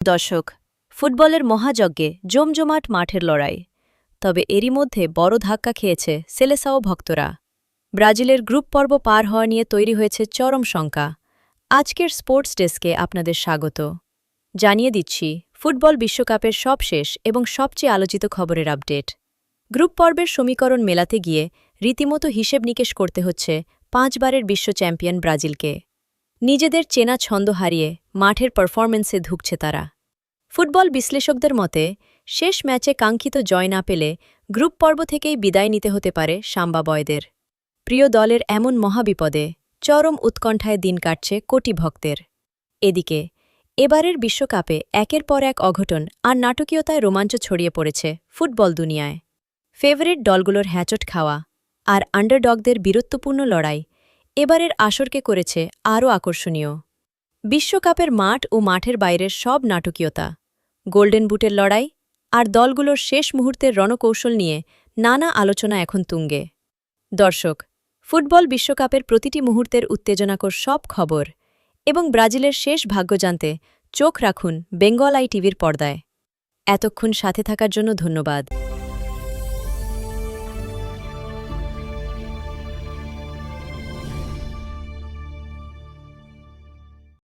দর্শক, ফুটবলের মহাযজ্ঞে জমজমাট মাঠের লড়াই। তবে এরই মধ্যে বড় ধাক্কা খেয়েছে সেলেসাও ভক্তরা। ব্রাজিলের গ্রুপ পর্ব পার হওয়া নিয়ে তৈরি হয়েছে চরম শঙ্কা। আজকের স্পোর্টস ডেস্কে আপনাদের স্বাগত। জানিয়ে দিচ্ছি ফুটবল বিশ্বকাপের সবশেষ এবং সবচেয়ে আলোচিত খবরের আপডেট। গ্রুপ পর্বের সমীকরণ মেলাতে গিয়ে রীতিমতো হিসেব নিকেশ করতে হচ্ছে 5 বারের বিশ্ব চ্যাম্পিয়ন ব্রাজিলকে। নিজেদের চেনা ছন্দ হারিয়ে মাঠের পারফরম্যান্সে ধুঁকছে তারা। ফুটবল বিশ্লেষকদের মতে শেষ ম্যাচে কাঙ্ক্ষিত জয় না পেলে গ্রুপ পর্ব থেকেই বিদায় নিতে হতে পারে সাম্বা বয়দের। প্রিয় দলের এমন মহাবিপদে চরম উৎকণ্ঠায় দিন কাটছে কোটি ভক্তের। এদিকে এবারের বিশ্বকাপে একের পর এক অঘটন আর নাটকীয়তায় রোমাঞ্চ ছড়িয়ে পড়েছে ফুটবল দুনিয়ায়। ফেভারিট দলগুলোর হ্যাচট খাওয়া আর আন্ডারডগদের বীরত্বপূর্ণ লড়াই এবারের আসরকে করেছে আরও আকর্ষণীয়। বিশ্বকাপের মাঠ ও মাঠের বাইরের সব নাটকীয়তা, গোল্ডেন বুটের লড়াই আর দলগুলোর শেষ মুহূর্তের রণকৌশল নিয়ে নানা আলোচনা এখন তুঙ্গে। দর্শক, ফুটবল বিশ্বকাপের প্রতিটি মুহূর্তের উত্তেজনাকর সব খবর এবং ব্রাজিলের শেষ ভাগ্য জানতে চোখ রাখুন বেঙ্গল আই টিভির পর্দায়। এতক্ষণ সাথে থাকার জন্য ধন্যবাদ।